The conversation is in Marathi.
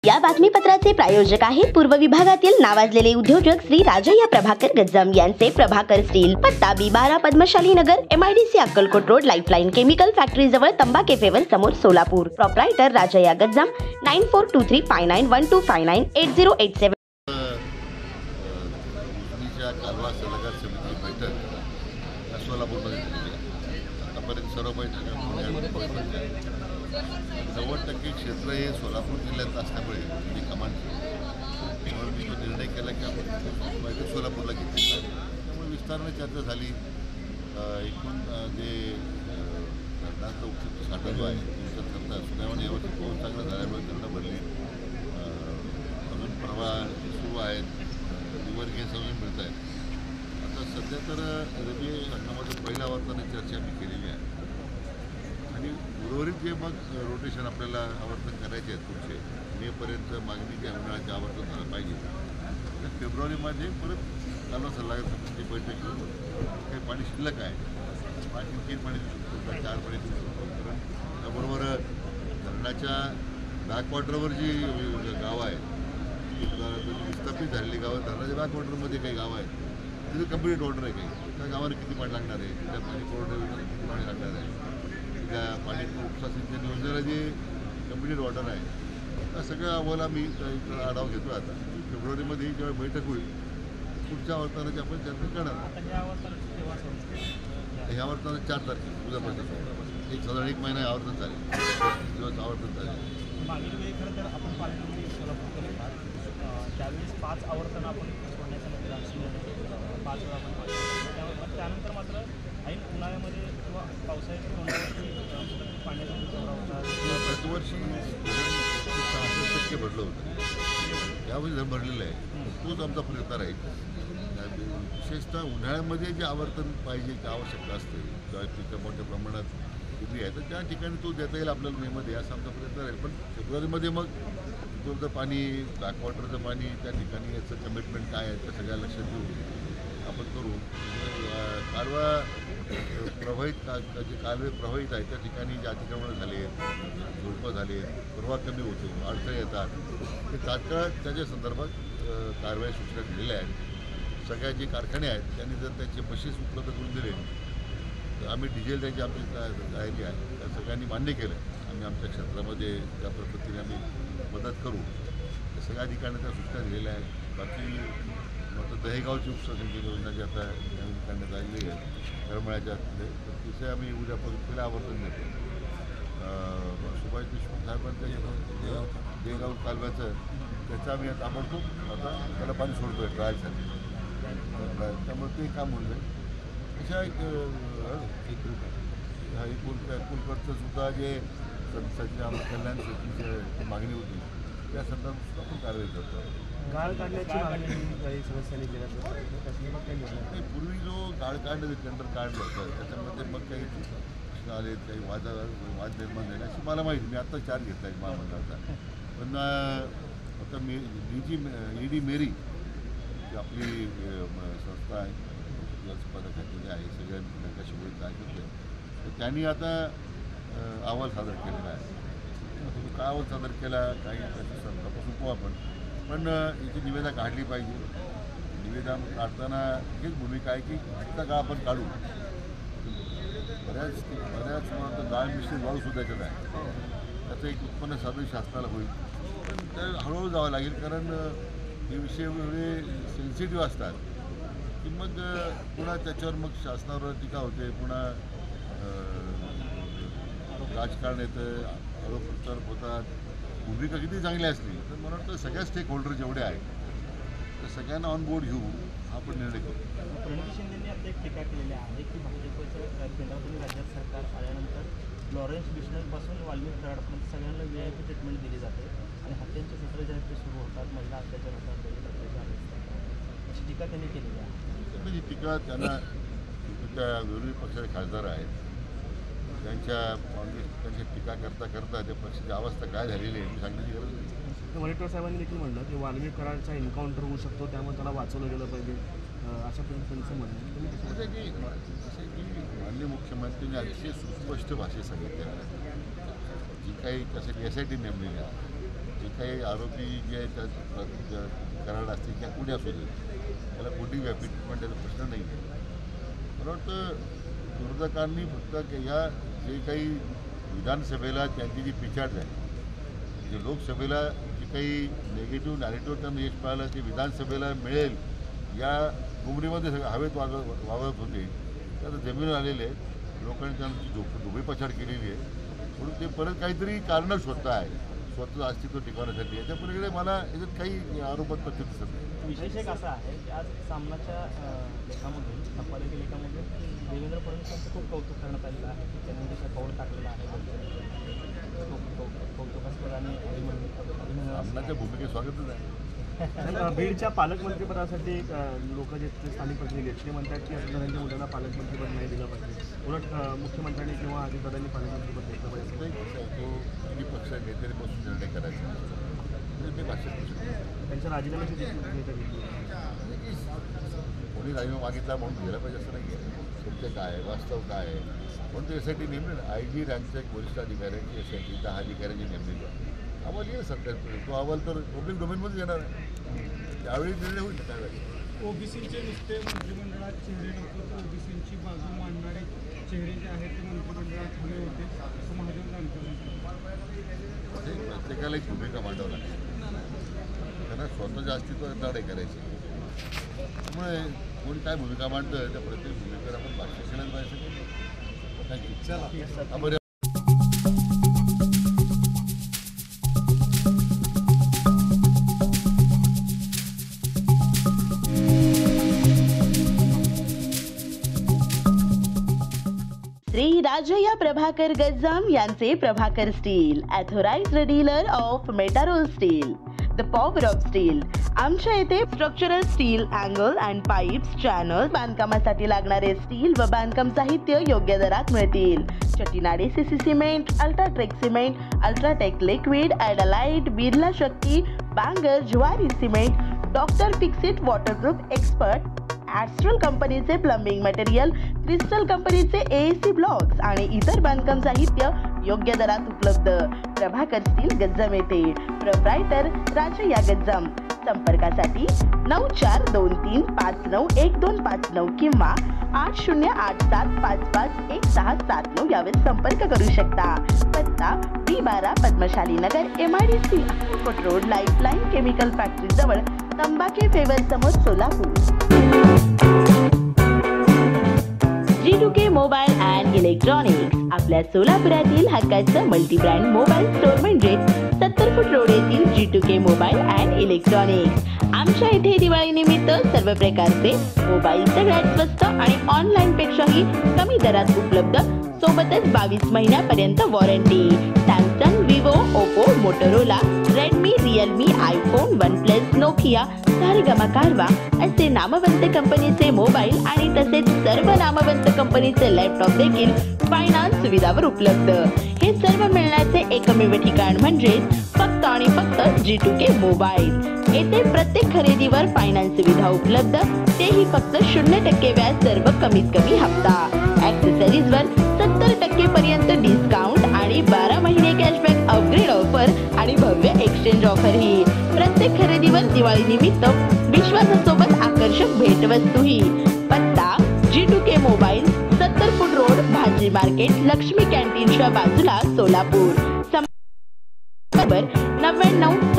या बातमीपत्राचे प्रायोजक आहेत पूर्व विभागातील नावाजलेले उद्योजक श्री राजय्या प्रभाकर गज्जम यांचे प्रभाकर स्टील, पत्ता B12 पद्मशाली नगर, MIDC Akkalkot road, lifeline chemical factory जवळ, तंबा केफेवर समोर, सोलापूर. प्रोप्रायटर राजय्या गज्जम 9423591259 90% क्षेत्र हे सोलापूर जिल्ह्यात असल्यामुळे मी कमांड म्हणून मी तो निर्णय केला की आपण बैठक सोलापूरला घेतली. त्यामुळे विस्ताराने चर्चा झाली. एकूण जे धरणाचा उपयुक्त साठा जो आहे तुमचा धरणं सुदैवाने यावर्षी पाऊस चांगला झाल्यामुळे धरणं भरली. अजून प्रवाह सुरू आहेत, रिव्हर गेस अजून मिळत आहेत. आता सध्या तर रब्बी हंगामाचं पहिल्या आवर्ताने चर्चा मी केलेली आहे आणि उर्वरित जे मग रोटेशन आपल्याला आवर्तन करायचे आहेत पुढचे मेपर्यंत मागणी जे उन्हाळ्याचे आवर्तन झालं पाहिजे. तर फेब्रुवारीमध्ये परत कालवा सल्लागार समितीची बैठक घेऊन काही पाणी शिल्लक आहे, 3 पाणी देऊ शकतो का 4 पाणी देऊ शकतो. कारण त्याबरोबर धरणाच्या बॅकवॉटरवर जी गावं आहेत विस्थापित झालेली गावं, धरणाच्या बॅकवॉटरमध्ये काही गावं आहेत तिथे कंप्लीट वॉटर आहे. काही त्या गावाला किती पाणी लागणार आहे, त्या पाणी पुरवठा किती पाणी लागणार आहे, त्या पाणी उपसा सिंचन योजनेला जे कंप्लीट वॉटर आहे त्या सगळ्या अहवाल मी आढावा घेतो. आता फेब्रुवारीमध्ये जेव्हा बैठक होईल पुढच्या आवर्तनाची आपण चर्चा करणार. ह्या आवर्तनात 4 तारखेला उद्यापासून एक साधारण 1 महिना आवर्तन चालेल, दिवस आवर्तन चालेल. मागील वेळी खरं तर आपण पालखी सोलापूर करतात त्यावेळेस 5 आवर्तन आपण सोडण्याचा निर्णय 5 वेळा आपण त्यावर त्यानंतर मात्र ऐन उन्हाळ्यामध्ये किंवा पावसाळ्यात पाण्याचा प्रतिवर्षी 66% भरलं होतं, यावेळी जर भरलेलं आहे तोच आमचा प्रयत्न राहील. विशेषतः उन्हाळ्यामध्ये जे आवर्तन पाहिजे की आवश्यकता असते किंवा पिकं मोठ्या प्रमाणात उभी आहे तर त्या ठिकाणी तो देता येईल आपल्याला मेमध्ये, असा आमचा प्रयत्न राहील. पण फेब्रुवारीमध्ये मग तिथलं पाणी बॅकवॉटरचं पाणी त्या ठिकाणी याचं कमिटमेंट काय आहे त्या सगळ्या लक्षात घेऊन आपण करू. कालवा प्रवाहित जे कालवे प्रवाहित आहेत त्या ठिकाणी जे अतिक्रमणं झाले आहेत, झोडपं झाले आहेत, प्रवाह कमी होतो, अडथळे येतात, ते तात्काळ त्याच्या संदर्भात कारवाई सूचना दिलेल्या आहेत. सगळ्या जे कारखाने आहेत त्यांनी जर त्याचे मशीन्स उपलब्ध करून दिले तर आम्ही डिझेल त्यांची आमची राहिली आहे त्या सगळ्यांनी मान्य केलं. आम्ही आमच्या क्षेत्रामध्ये त्या पद्धतीने आम्ही मदत करू. त्या सगळ्या ठिकाणी त्या सूचना दिलेल्या आहेत. बाकी मग दहेगावची उपसा सिंचन योजना जी आता नवीन काढण्यात आलेली आहे करमळ्याच्या तर तिथे आम्ही उद्या पहिलं आवर्तन देतो. सुभाष देशमुख साहेबांचं देगाव कालव्याचं त्याचं आम्ही ताबडतोब आता त्याला पाणी सोडतो आहे ट्रायलसाठी, त्यामुळे ते काम होऊन जाईल. अशा एकूणकडचं सुद्धा जे सध्या कल्याण शेतीची मागणी होती त्या संदर्भात आपण कारवाई करतो. गाळ काढण्याची मागणी काही सदस्यांनी केल्याचं नाही, पूर्वी जो गाळ काढलं टेंडर काढलं होतं त्याच्यामध्ये मग काही प्रश्न आले, काही वाद निर्माण झाले अशी मला माहिती. मी आत्ता 4 घेतला आहे महामंडळाचा. पण आता ED मेरी जी आपली संस्था आहे पदाखाली आहे सगळ्या नकाशामुळे काय करते तर त्यांनी आता अहवाल सादर केलेला आहे. काय अहवाल सादर केला काही त्याची तपासून पाहू आपण, पण याची निविदा काढली पाहिजे. निविदा काढताना हीच भूमिका आहे की इतका गाळ आपण काढू. बऱ्याच मला गाळ मिश्रित वाळूसुद्धा त्याच्यात आहे, त्याचं एक उत्पन्न साधन शासनाला होईल. पण त्या हळूहळू जावं लागेल कारण हे विषय एवढे सेन्सिटिव्ह असतात की मग पुन्हा त्याच्यावर मग शासनावर टीका होते, पुन्हा राजकारण येतं, आरोप प्रत्यारोप होतात. भूमिका किती चांगली असली तर मला वाटतं सगळ्या स्टेक होल्डर जेवढे आहेत तर सगळ्यांना ऑन बोर्ड घेऊन आपण निर्णय करू. प्रणिती शिंदेंनी आता एक टीका केलेली आहे की भाजपचं केंद्रातून राज्यात सरकार आल्यानंतर लॉरेन्स बिश्नरपासून वाल्मिक कराडपर्यंत सगळ्यांना VIP ट्रीटमेंट दिली जाते आणि हत्यांचे सत्र जे आहेत ते सुरू होतात, महिला अत्याचार होतात, दलित अत्याचार होतात, अशी टीका त्यांनी केलेली आहे. ही टीका त्यांना त्या विरोधी पक्षाचे खासदार आहेत त्यांची टीका करता त्या पक्षाची अवस्था काय झालेली आहे मी सांगण्याची गरज नाही. वडेट्टीवार साहेबांनी देखील म्हणलं की वाल्मिक कराडचा एन्काउंटर होऊ शकतो त्यामुळे त्याला वाचवलं गेलं पाहिजे अशा पद्धतीचं म्हणणं. जसं की माननीय मुख्यमंत्र्यांनी अतिशय सुस्पष्ट भाषेत सांगितलेलं आहे जी काही त्यासाठी SIT नेमलेली आहे जे काही आरोपी जे आहेत त्या कराड असतील किंवा कुणी असू दे त्याला कोणी ट्रीटमेंट द्यायचा प्रश्न नाही आहे. मला वाटतं विरोधकांनी फक्त या जे काही विधानसभेला त्यांची जी पिछाट आहे, जे लोकसभेला जे काही निगेटिव्ह नॅरेटिव्ह त्यांना यश पाहिलं ते विधानसभेला मिळेल या गुमरीमध्ये हवेत वावरत होते. त्यात जमीन आलेले आहेत, लोकांनी त्यांची धोबीपछाड केलेली आहे. म्हणून ते परत काहीतरी कारणं शोधता आहे स्वतःचं अस्तित्व टिकवण्यासाठी. याच्या पलीकडे मला याच्यात काही आरोपात तथ्य दिसत नाही. विशेष एक असा आहे की आज सामनाच्या लेखामधून संपादकीय लेखामधून देवेंद्र फडणवीसांचं खूप कौतुक करण्यात आलेलं आहे की त्यांनी जसं पाऊल टाकलेलं आहे कौतुकास्पद आणि सामनाच्या भूमिकेत स्वागतच आहे. बीडच्या पालकमंत्रीपदासाठी लोक जे स्थानिक प्रतिनिधी आहेत ते म्हणतात की त्यांच्या मुलांना पालकमंत्रीपद नाही दिलं पाहिजे, उलट मुख्यमंत्र्यांनी किंवा अजितदादांनी पालकमंत्रीपद घेतलं पाहिजे. तो तिन्ही पक्ष नेत्यांपासून निर्णय करायचा ते भाषण करू शकतो. त्यांच्या राजीनाम्याची देखील घेतली. कोणी राजीनामा मागितला म्हणून गेला पाहिजे असं नाही आहे. सत्य काय आहे, वास्तव काय आहे म्हणून ते एस आय टी नेमले ना. IG रँकचा एक वरिष्ठ अधिकारी आहे की SIT 10 अधिकाऱ्यांनी नेमलेली आहे. अहवाल येईल सरकारकडे. तो अहवाल तर पब्लिक डोमेनमध्येच येणार आहे. त्यावेळी निर्णय होईल त्यावेळी. ओबीसीचे नुसते मंत्रिमंडळात चेहरे नको तर ओबीसींची बाजू मांडणारे चेहरे जे आहेत ते मंत्रिमंडळात हवे होते असं महाजन सांगतात. प्रत्येकाला एक भूमिका मांडावं लागते. त्यांना स्वतःच्या अस्तित्वात लढाई करायची. त्यामुळे कोणी काय भूमिका मांडतं त्या प्रत्येक भूमिकेवर आपण भाष्य केलं पाहिजे. थँक्यू. श्री राजय्या प्रभाकर गज्जाम यांचे Prabhakar steel, authorised dealer of मेटारोल steel, the power of steel. आमच्या येथे structural steel, angle and pipes, channel, बांधकामासाठी लागणारे स्टील व बांधकाम साहित्य योग्य दरात मिळतील. Chettinad CC cement, UltraTech cement, UltraTech liquid, ॲडालाइट, Birla Shakti, Bangur, Zuari cement, doctor Fixit waterproof expert, Astral कंपनीचे प्लंबिंग मटेरियल, क्रिस्टल कंपनीचे AAC ब्लॉक्स आणि इतर बांधकाम साहित्य योग्य दरात उपलब्ध. प्रभाकर स्टील गज्जाम येथे. प्रोप्रायटर राजय्या गज्जाम. संपर्कासाठी 9423591259 किंवा 8087551679 यावर संपर्क करू शकता. पत्ता B12 पद्मशाली नगर, MIDC Akkalkot road, lifeline chemical factory जवळ, तंबाखे फेवर समोर, Solapur. G2K mobile and electronics आपल्या सोलापुरातील हक्काचं मल्टीब्रँड मोबाईल स्टोअर म्हणजे 70 फूट रोड येथील G2K मोबाईल अँड इलेक्ट्रॉनिक्स. आमच्या इथे दिवाळी निमित्त सर्व प्रकारचे मोबाईल सगळ्यात स्वस्त आणि ऑनलाईन पेक्षाही कमी दरात उपलब्ध. सोबतच 22 महिन्यापर्यंत warranty. Samsung, Vivo, Oppo, Motorola, Redmi, Realme, iPhone, OnePlus, Nokia, Saregama कारवा असे नामवंत कंपनीचे मोबाईल आणि तसेच सर्व नामवंत कंपनीचे लॅपटॉप देखील फायनान्स सुविधावर उपलब्ध. हे सर्व मिळण्याचे एकमेव ठिकाण म्हणजे फक्त आणि फक्त G2K मोबाईल. येथे प्रत्येक खरेदीवर फायनान्स सुविधा उपलब्ध, तेही फक्त 0% व्याज, सर्व कमीत कमी हप्ता. ॲक्सेसरीजवर 70% पर्यंत डिस्काउंट आणि 12 महिने कॅशबॅक, अपग्रेड ऑफर आणि भव्य एक्सचेंज ऑफरही. प्रत्येक खरेदीवर दिवाळी निमित्त विश्वासासोबत आकर्षक भेटवस्तूही. पत्ता G2K मोबाईल, 70 फूट रोड, भाजी मार्केट, लक्ष्मी कॅन्टीनच्या बाजूला, सोलापूर. 99